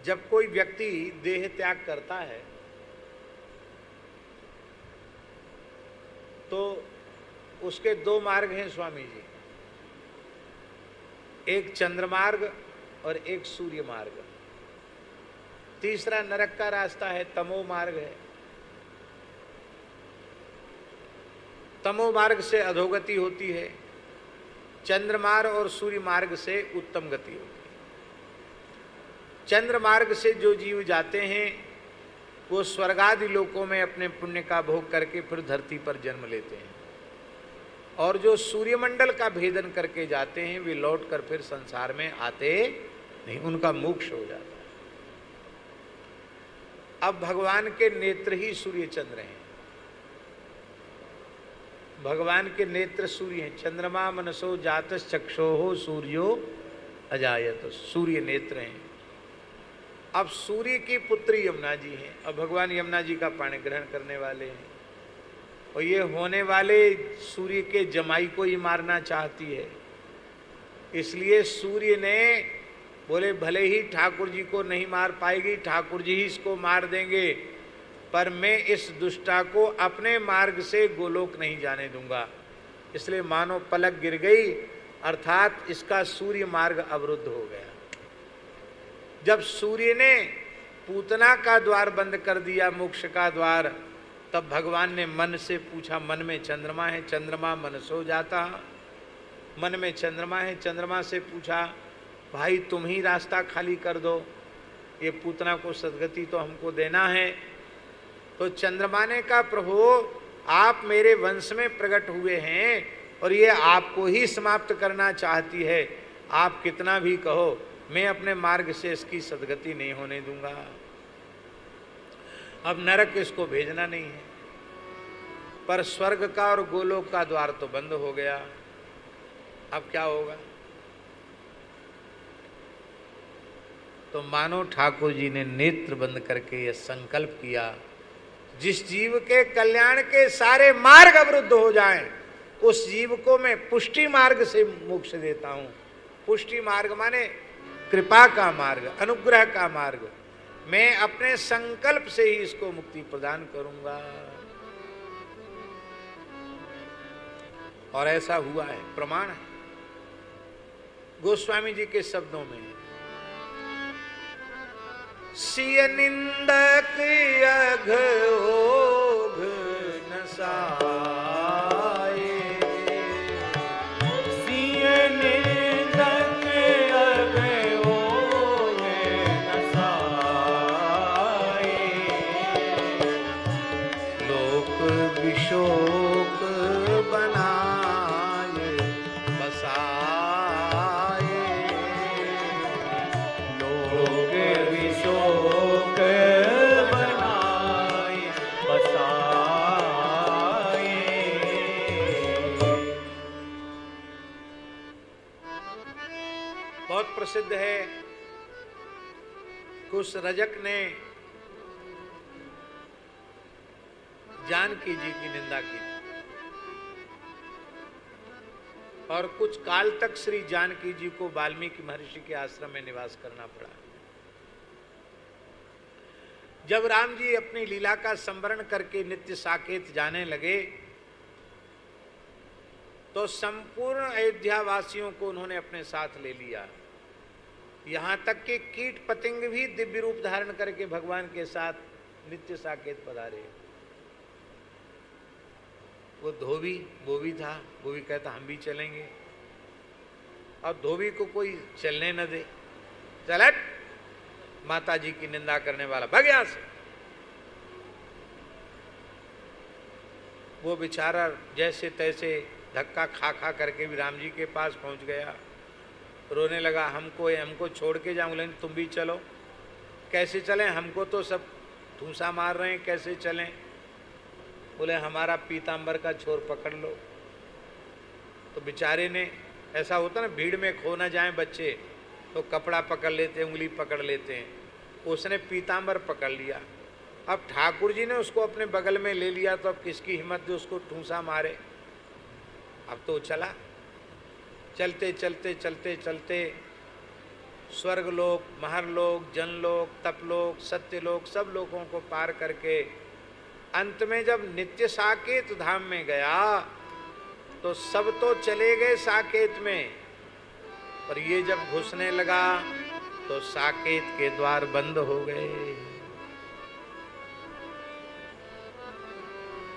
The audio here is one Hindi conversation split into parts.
जब कोई व्यक्ति देह त्याग करता है तो उसके दो मार्ग हैं स्वामी जी, एक चंद्रमार्ग और एक सूर्य मार्ग। तीसरा नरक का रास्ता है, तमो मार्ग है। तमो मार्ग से अधोगति होती है, चंद्रमार्ग और सूर्य मार्ग से उत्तम गति होती है। चंद्र मार्ग से जो जीव जाते हैं वो स्वर्गादि लोकों में अपने पुण्य का भोग करके फिर धरती पर जन्म लेते हैं, और जो सूर्यमंडल का भेदन करके जाते हैं वे लौट कर फिर संसार में आते नहीं, उनका मोक्ष हो जाता है। अब भगवान के नेत्र ही सूर्य चंद्र हैं, भगवान के नेत्र सूर्य हैं। चंद्रमा मनसो जातस चक्षोहो सूर्यो अजायत, सूर्य नेत्र हैं। अब सूर्य की पुत्री यमुना जी हैं, अब भगवान यमुना जी का पाणी ग्रहण करने वाले हैं, और ये होने वाले सूर्य के जमाई को ही मारना चाहती है। इसलिए सूर्य ने बोले भले ही ठाकुर जी को नहीं मार पाएगी, ठाकुर जी ही इसको मार देंगे, पर मैं इस दुष्टा को अपने मार्ग से गोलोक नहीं जाने दूंगा। इसलिए मानो पलक गिर गई, अर्थात इसका सूर्य मार्ग अवरुद्ध हो गया। जब सूर्य ने पूतना का द्वार बंद कर दिया, मोक्ष का द्वार, तब भगवान ने मन से पूछा, मन में चंद्रमा है, चंद्रमा मन सो जाता, मन में चंद्रमा है। चंद्रमा से पूछा भाई तुम ही रास्ता खाली कर दो, ये पूतना को सदगति तो हमको देना है। तो चंद्रमा ने कहा प्रभु आप मेरे वंश में प्रकट हुए हैं और ये आपको ही समाप्त करना चाहती है, आप कितना भी कहो मैं अपने मार्ग से इसकी सदगति नहीं होने दूंगा। अब नरक इसको भेजना नहीं है, पर स्वर्ग का और गोलोक का द्वार तो बंद हो गया। अब क्या होगा? तो मानो ठाकुर जी ने नेत्र बंद करके यह संकल्प किया, जिस जीव के कल्याण के सारे मार्ग अवरुद्ध हो जाएं, उस जीव को मैं पुष्टि मार्ग से मोक्ष देता हूं। पुष्टि मार्ग माने कृपा का मार्ग, अनुग्रह का मार्ग। मैं अपने संकल्प से ही इसको मुक्ति प्रदान करूंगा। और ऐसा हुआ है, प्रमाण है गोस्वामी जी के शब्दों में। सिय निंदक अघोघ न साये, सिय निंदक अघोघ न साये, लोक विशोक बनाए बसाए, लोक विशोक बनाए बसाए। बहुत प्रसिद्ध है कुछ रजक ने जानकी जी की निंदा की और कुछ काल तक श्री जानकी जी को वाल्मीकि महर्षि के आश्रम में निवास करना पड़ा। जब राम जी अपनी लीला का संवरण करके नित्य साकेत जाने लगे तो संपूर्ण अयोध्या वासियों को उन्होंने अपने साथ ले लिया। यहां तक कि कीट पतंग भी दिव्य रूप धारण करके भगवान के साथ नित्य साकेत पधारे। वो धोबी, वो भी था, वो भी कहता हम भी चलेंगे, और धोबी को कोई चलने न दे, चलट माता जी की निंदा करने वाला, भाग यहां से। वो बेचारा जैसे तैसे धक्का खा खा करके भी राम जी के पास पहुंच गया, रोने लगा, हमको छोड़ के जाऊं, लेकिन तुम भी चलो। कैसे चलें, हमको तो सब ठूसा मार रहे हैं, कैसे चलें? बोले हमारा पीतांबर का छोर पकड़ लो। तो बेचारे ने, ऐसा होता ना भीड़ में खो ना जाएं बच्चे तो कपड़ा पकड़ लेते हैं, उंगली पकड़ लेते हैं, उसने पीतांबर पकड़ लिया। अब ठाकुर जी ने उसको अपने बगल में ले लिया तो अब किसकी हिम्मत जो उसको ठूसा मारे। अब तो चला, चलते चलते चलते चलते स्वर्गलोक, महरलोक, जनलोक, तपलोक, सत्यलोक, सब लोगों को पार करके अंत में जब नित्य साकेत धाम में गया तो सब तो चले गए साकेत में, पर ये जब घुसने लगा तो साकेत के द्वार बंद हो गए।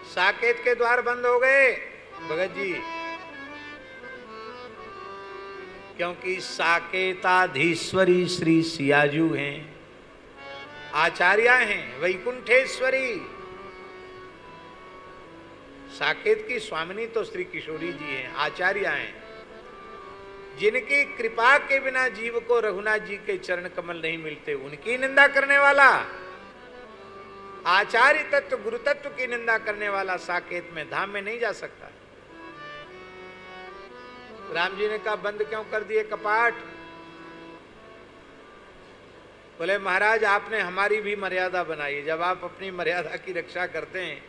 साकेत के द्वार बंद हो गए भगत जी, क्योंकि साकेताधीश्वरी श्री सियाजू हैं, आचार्य हैं, वैकुंठेश्वरी। साकेत की स्वामिनी तो श्री किशोरी जी हैं, आचार्य हैं, जिनकी कृपा के बिना जीव को रघुनाथ जी के चरण कमल नहीं मिलते। उनकी निंदा करने वाला, आचार्य तत्व गुरु तत्व की निंदा करने वाला साकेत में धाम में नहीं जा सकता। राम जी ने कहा बंद क्यों कर दिए कपाट? बोले महाराज आपने हमारी भी मर्यादा बनाई, जब आप अपनी मर्यादा की रक्षा करते हैं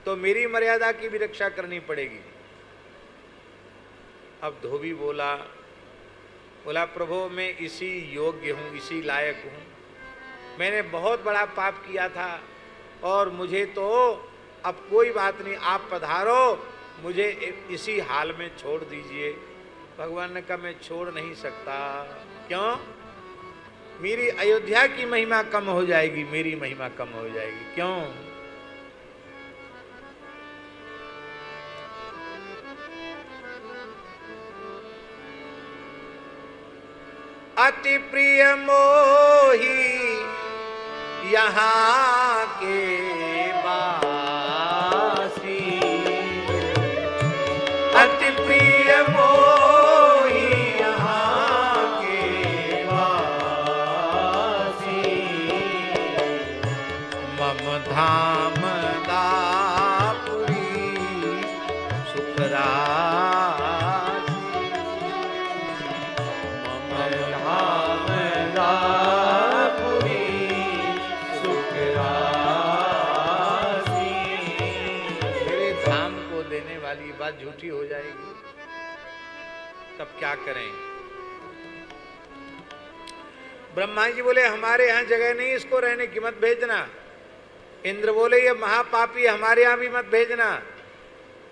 तो मेरी मर्यादा की भी रक्षा करनी पड़ेगी। अब धोबी बोला प्रभु मैं इसी योग्य हूं, इसी लायक हूं, मैंने बहुत बड़ा पाप किया था और मुझे तो अब कोई बात नहीं, आप पधारो, मुझे इसी हाल में छोड़ दीजिए। भगवान ने कहा मैं छोड़ नहीं सकता। क्यों? मेरी अयोध्या की महिमा कम हो जाएगी, मेरी महिमा कम हो जाएगी। क्यों? अति प्रिय मोही यहाँ के वासी, अति प्रिय मोही यहाँ के वासी, मम धाम दापुरी सुखरासी, मम धाम दापुरी सुखरासी। मेरे धाम को देने वाली बात झूठी हो जाएगी, तब क्या करें? ब्रह्मा जी बोले हमारे यहां जगह नहीं, इसको रहने की मत भेजना। इंद्र बोले ये महापापी हमारे यहां भी मत भेजना।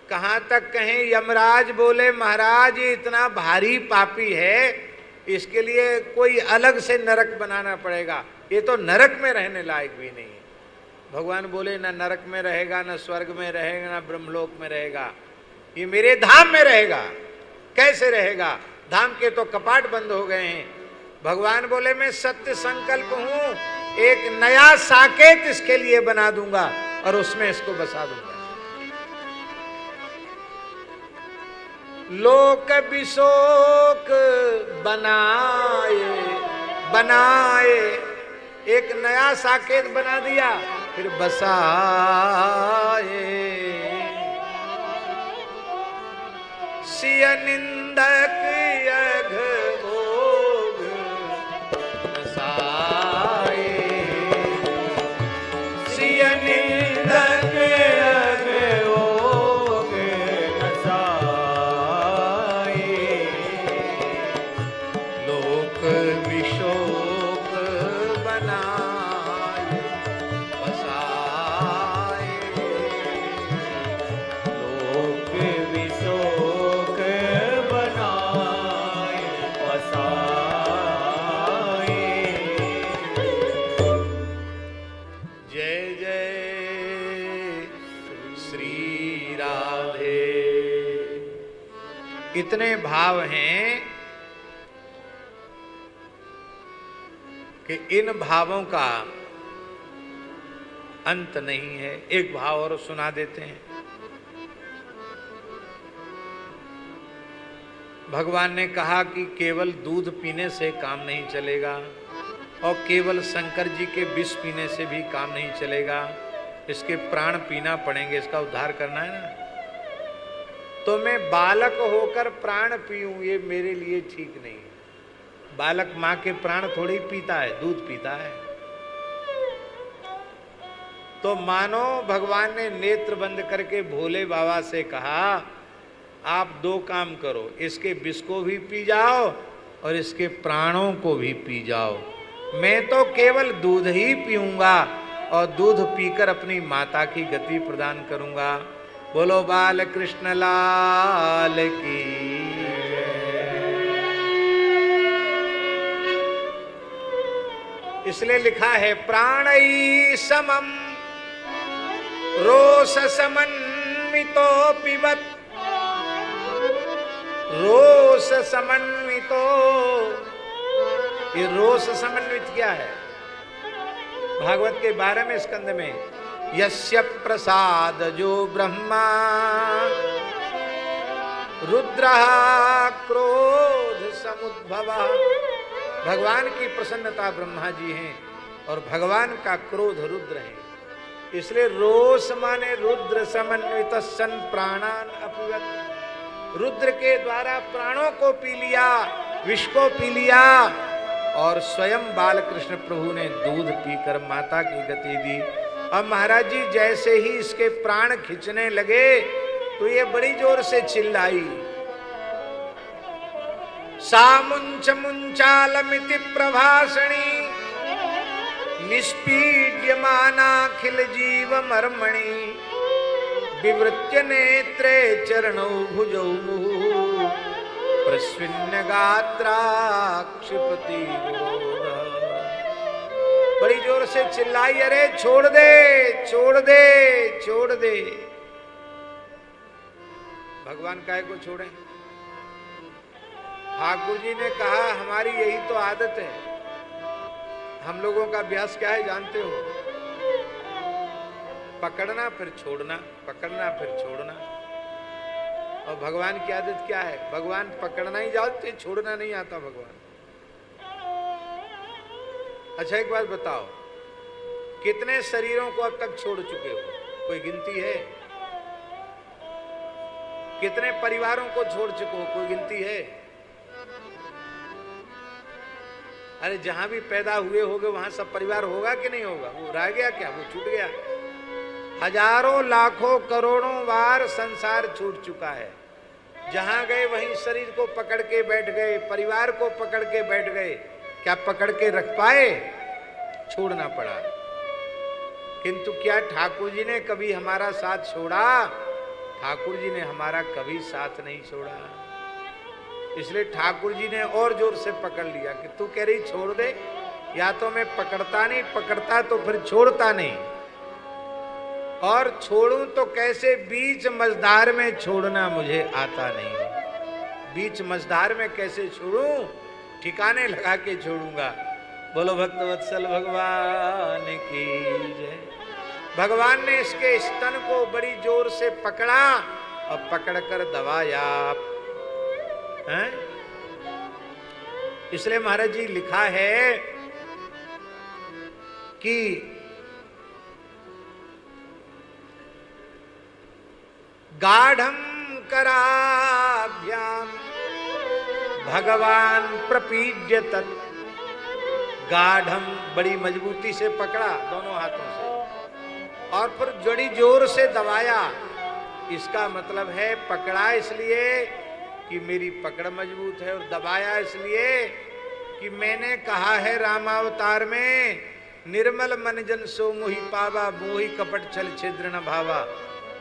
कहां तक कहें? यमराज बोले महाराज ये इतना भारी पापी है, इसके लिए कोई अलग से नरक बनाना पड़ेगा, ये तो नरक में रहने लायक भी नहीं है। भगवान बोले न नरक में रहेगा, न स्वर्ग में रहेगा, न ब्रह्मलोक में रहेगा, ये मेरे धाम में रहेगा। कैसे रहेगा? धाम के तो कपाट बंद हो गए हैं। भगवान बोले मैं सत्य संकल्प हूं, एक नया साकेत इसके लिए बना दूंगा और उसमें इसको बसा दूंगा। लोक विशोक बनाए एक नया साकेत बना दिया, फिर बसाए। सिय निंदक यघ भोग नसाए, सिय निंदक यघ भोग नसाए। लोक विशोक बनाए बसाए, लोक विशोक बनाए बसाए। जय जय श्री राधे। इतने भाव हैं कि इन भावों का अंत नहीं है। एक भाव और सुना देते हैं। भगवान ने कहा कि केवल दूध पीने से काम नहीं चलेगा और केवल शंकर जी के विष पीने से भी काम नहीं चलेगा, इसके प्राण पीना पड़ेंगे, इसका उद्धार करना है ना। तो मैं बालक होकर प्राण पीऊं, ये मेरे लिए ठीक नहीं है। बालक मां के प्राण थोड़ी पीता है, दूध पीता है। तो मानो भगवान ने नेत्र बंद करके भोले बाबा से कहा आप दो काम करो, इसके विष को भी पी जाओ और इसके प्राणों को भी पी जाओ। मैं तो केवल दूध ही पीऊंगा और दूध पीकर अपनी माता की गति प्रदान करूंगा। बोलो बाल कृष्ण लाल की जय। इसलिए लिखा है प्राणई समम रोष समन्वितो पिबत। रोष समन्वितो, ये रोष समन्वित क्या है? भागवत के 12वें स्कंद में यस्य प्रसाद जो ब्रह्मा रुद्र क्रोध समुद्भव। भगवान की प्रसन्नता ब्रह्मा जी हैं और भगवान का क्रोध रुद्र है। इसलिए रोष माने रुद्र समन्वित सन प्राणान अपिवत। रुद्र के द्वारा प्राणों को पी लिया, विष को पी लिया और स्वयं बाल कृष्ण प्रभु ने दूध पीकर माता की गति दी। और महाराज जी जैसे ही इसके प्राण खींचने लगे तो ये बड़ी जोर से चिल्लाई, सामुंच मुंचालमिति प्रभाषणी निष्पीड्यमानाखिल जीव मर्मणि विवृत्य नेत्रे चरणौ भुजौ मुहुः प्रस्विन्न गात्रा क्षिपति विरोधः। बड़ी जोर से चिल्लाई, अरे छोड़ दे छोड़ दे छोड़ दे। भगवान काहे को छोड़े? ठाकुर जी ने कहा हमारी यही तो आदत है। हम लोगों का अभ्यास क्या है जानते हो? पकड़ना फिर छोड़ना, पकड़ना फिर छोड़ना। और भगवान की आदत क्या है? भगवान पकड़ना ही जानते, छोड़ना नहीं आता भगवान। अच्छा एक बात बताओ, कितने शरीरों को अब तक छोड़ चुके हो? कोई गिनती है? कितने परिवारों को छोड़ चुके हो? कोई गिनती है? अरे जहां भी पैदा हुए होगे वहां सब परिवार होगा कि नहीं होगा? वो रह गया क्या? वो छूट गया। हजारों लाखों करोड़ों बार संसार छूट चुका है। जहां गए वहीं शरीर को पकड़ के बैठ गए, परिवार को पकड़ के बैठ गए। क्या पकड़ के रख पाए? छोड़ना पड़ा। किंतु क्या ठाकुर जी ने कभी हमारा साथ छोड़ा? ठाकुर जी ने हमारा कभी साथ नहीं छोड़ा। इसलिए ठाकुर जी ने और जोर से पकड़ लिया कि तू कह रही छोड़ दे, या तो मैं पकड़ता नहीं, पकड़ता तो फिर छोड़ता नहीं। और छोड़ूं तो कैसे? बीच मझधार में छोड़ना मुझे आता नहीं। बीच मझधार में कैसे छोड़ूं? ठिकाने लगा के छोड़ूंगा। बोलो भक्तवत्सल भगवान की जय। भगवान ने इसके स्तन को बड़ी जोर से पकड़ा और पकड़कर दबाया। हैं? इसलिए महाराज जी लिखा है कि गाढ़म कराभ्याम भगवान प्रपीड्य तत्। गाढ़म बड़ी मजबूती से पकड़ा दोनों हाथों से और फिर बड़ी जोर से दबाया। इसका मतलब है पकड़ा इसलिए कि मेरी पकड़ मजबूत है, और दबाया इसलिए कि मैंने कहा है रामावतार में, निर्मल मन जन सो मोहि पावा मोहि कपट छल छिद्र न भावा।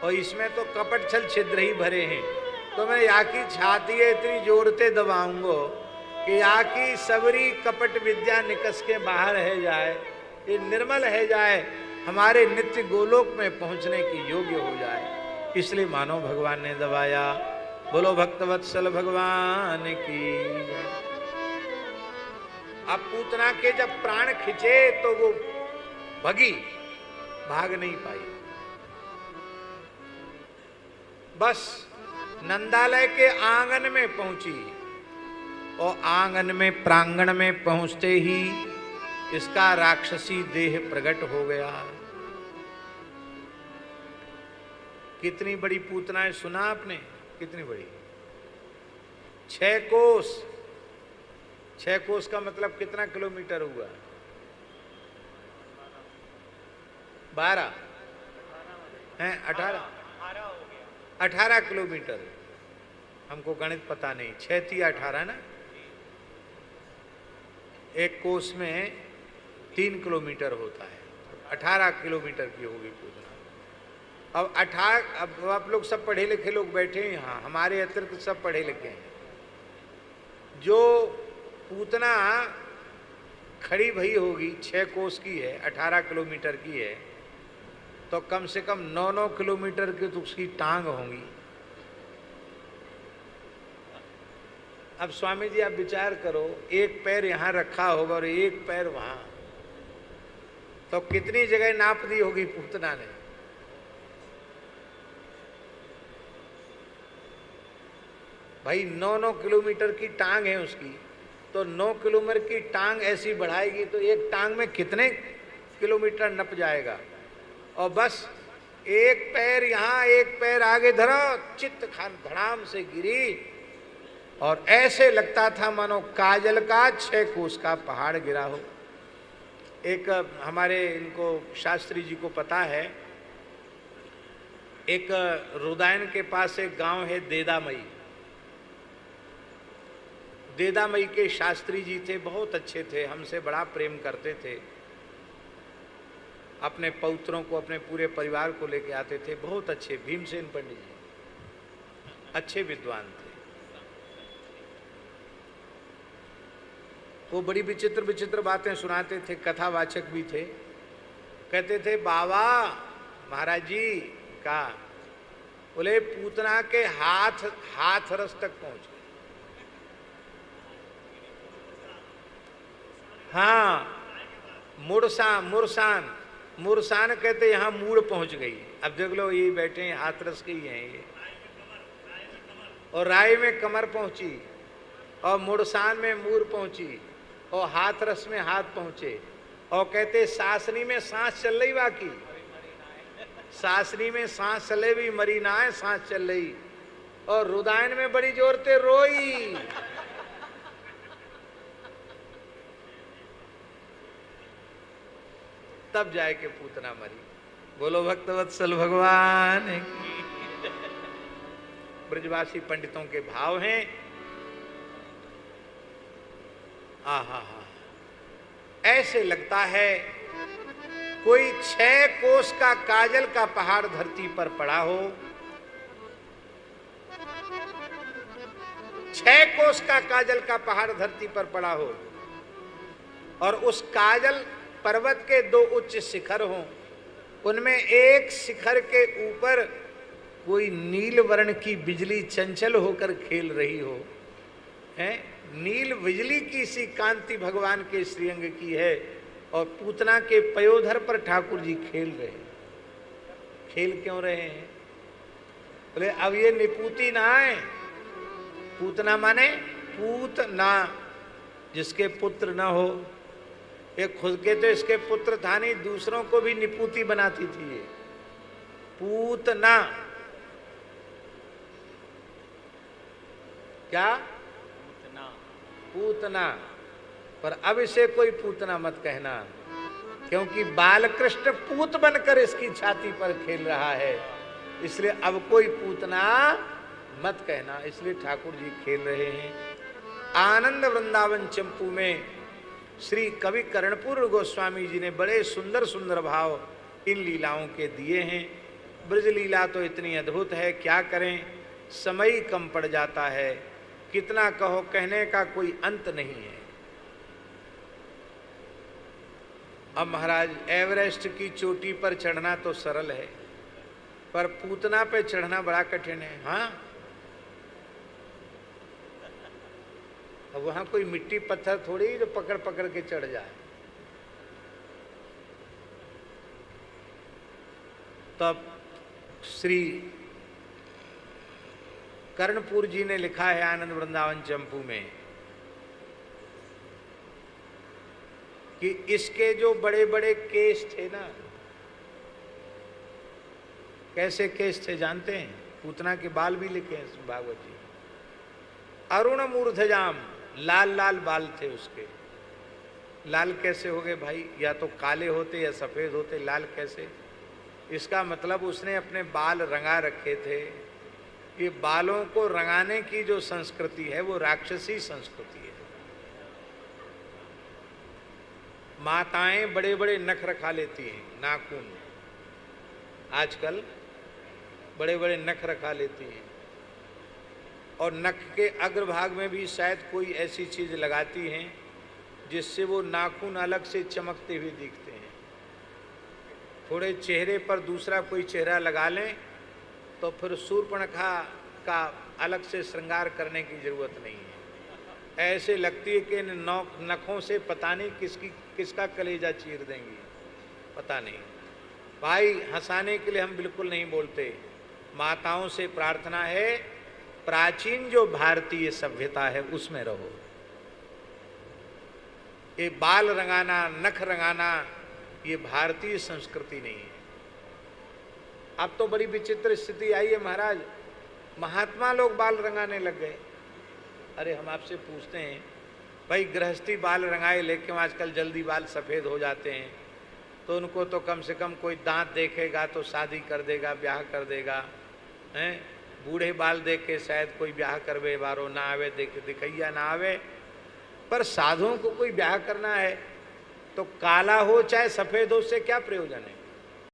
और इसमें तो कपट छल छिद्र ही भरे हैं। तो मैं या की छाती इतनी जोर से दबाऊंगा कि या की सबरी कपट विद्या निकस के बाहर है जाए, ये निर्मल है जाए, हमारे नित्य गोलोक में पहुंचने की योग्य हो जाए। इसलिए मानो भगवान ने दबाया। बोलो भक्तवत्सल भगवान की जय। अब पूतना के जब प्राण खिंचे तो वो भगी, भाग नहीं पाई। बस नंदालय के आंगन में पहुंची और आंगन में प्रांगण में पहुंचते ही इसका राक्षसी देह प्रकट हो गया। कितनी बड़ी पूतना है, सुना आपने? कितनी बड़ी? 6 कोस। 6 कोस का मतलब कितना किलोमीटर हुआ? 12 हैं? 18 किलोमीटर। हमको गणित पता नहीं। 6 थी 18 ना? एक कोस में 3 किलोमीटर होता है, 18 किलोमीटर की होगी पूतना। अब आप लोग सब पढ़े लिखे लोग बैठे हैं यहाँ, हमारे अतिरिक्त सब पढ़े लिखे हैं। जो पूतना खड़ी भई होगी 6 कोस की है, 18 किलोमीटर की है, तो कम से कम 9-9 किलोमीटर की तो उसकी टांग होंगी। अब स्वामी जी आप विचार करो, एक पैर यहाँ रखा होगा और एक पैर वहां, तो कितनी जगह नाप दी होगी पूतना ने। भाई 9-9 किलोमीटर की टांग है उसकी, तो 9 किलोमीटर की टांग ऐसी बढ़ाएगी तो एक टांग में कितने किलोमीटर नप जाएगा। और बस एक पैर यहाँ एक पैर आगे धरा, चित्त खान धड़ाम से गिरी और ऐसे लगता था मानो काजल का 6 कोस का पहाड़ गिरा हो। एक हमारे इनको शास्त्री जी को पता है, एक रुदायन के पास एक गांव है देदामई। देदामई के शास्त्री जी थे, बहुत अच्छे थे, हमसे बड़ा प्रेम करते थे, अपने पौत्रों को अपने पूरे परिवार को लेके आते थे, बहुत अच्छे। भीमसेन पंडित जी अच्छे विद्वान थे। वो बड़ी विचित्र विचित्र बातें सुनाते थे, कथावाचक भी थे। कहते थे बाबा महाराज जी का, बोले पूतना के हाथ रस तक पहुंच गए। हाँ, मुरसान कहते यहाँ मूड़ पहुंच गई। अब देख लो ये बैठे हैं, हाथरस के ही हैं ये। और राय में कमर पहुंची, और मुरसान में मूर पहुंची, और हाथरस में हाथ पहुंचे। और कहते सासनी में सांस चल रही, बाकी सासनी में सांस चले भी मरी ना है, सांस चल रही। और रुदायन में बड़ी जोर से रोई। तब जाए के पूतना मरी। बोलो भक्तवत्सल भगवान की। ब्रजवासी पंडितों के भाव हैं। आहा, ऐसे लगता है कोई 6 कोस का काजल का पहाड़ धरती पर पड़ा हो। 6 कोस का काजल का पहाड़ धरती पर पड़ा हो, और उस काजल पर्वत के 2 उच्च शिखर हों, उनमें एक शिखर के ऊपर कोई नील वर्ण की बिजली चंचल होकर खेल रही हो। है नील बिजली की सी कांति भगवान के श्रीअंग की है, और पूतना के पयोधर पर ठाकुर जी खेल रहे हैं। खेल क्यों रहे हैं? बोले अब ये निपूती ना है। पूतना माने पूतना, जिसके पुत्र ना हो। ये खुद के तो इसके पुत्र था नहीं, दूसरों को भी निपूती बनाती थी ये पूतना। क्या? पूतना। पर अब इसे कोई पूतना मत कहना, क्योंकि बालकृष्ण पूत बनकर इसकी छाती पर खेल रहा है, इसलिए अब कोई पूतना मत कहना। इसलिए ठाकुर जी खेल रहे हैं। आनंद वृंदावन चंपू में श्री कवि कर्णपुर गोस्वामी जी ने बड़े सुंदर सुंदर भाव इन लीलाओं के दिए हैं। ब्रज लीला तो इतनी अद्भुत है, क्या करें, समय कम पड़ जाता है, कितना कहो, कहने का कोई अंत नहीं है। अब महाराज एवरेस्ट की चोटी पर चढ़ना तो सरल है, पर पूतना पे चढ़ना बड़ा कठिन है। हाँ, अब वहां कोई मिट्टी पत्थर थोड़ी जो पकड़ पकड़ के चढ़ जाए। तब श्री कर्णपुर जी ने लिखा है आनंद वृंदावन चंपू में कि इसके जो बड़े बड़े केस थे ना, कैसे केस थे जानते हैं? पूतना के बाल भी लिखे हैं भागवत जी। अरुण मूर्धजाम, लाल लाल बाल थे उसके। लाल कैसे हो गए भाई? या तो काले होते या सफेद होते, लाल कैसे? इसका मतलब उसने अपने बाल रंगा रखे थे। ये बालों को रंगाने की जो संस्कृति है वो राक्षसी संस्कृति है। माताएं बड़े बड़े नख रखा लेती हैं, नाखून आजकल बड़े बड़े नख रखा लेती हैं, और नख के अग्रभाग में भी शायद कोई ऐसी चीज लगाती हैं जिससे वो नाखून अलग से चमकते हुए दिखते हैं। थोड़े चेहरे पर दूसरा कोई चेहरा लगा लें तो फिर शूर्पणखा का अलग से श्रृंगार करने की जरूरत नहीं है। ऐसे लगती है कि इन नखों से पता नहीं किसका कलेजा चीर देंगी, पता नहीं। भाई हंसाने के लिए हम बिल्कुल नहीं बोलते। माताओं से प्रार्थना है, प्राचीन जो भारतीय सभ्यता है उसमें रहो। ये बाल रंगाना, नख रंगाना, ये भारतीय संस्कृति नहीं है। अब तो बड़ी विचित्र स्थिति आई है महाराज, महात्मा लोग बाल रंगाने लग गए। अरे हम आपसे पूछते हैं, भाई गृहस्थी बाल रंगाए लेकिन आजकल जल्दी बाल सफ़ेद हो जाते हैं, तो उनको तो कम से कम कोई दांत देखेगा तो शादी कर देगा, ब्याह कर देगा, हैं? बूढ़े बाल देख के शायद कोई ब्याह करवे बारो ना आवे, दिखैया ना आवे। पर साधुओं को कोई ब्याह करना है तो काला हो चाहे सफ़ेद हो, उससे क्या प्रयोजन है?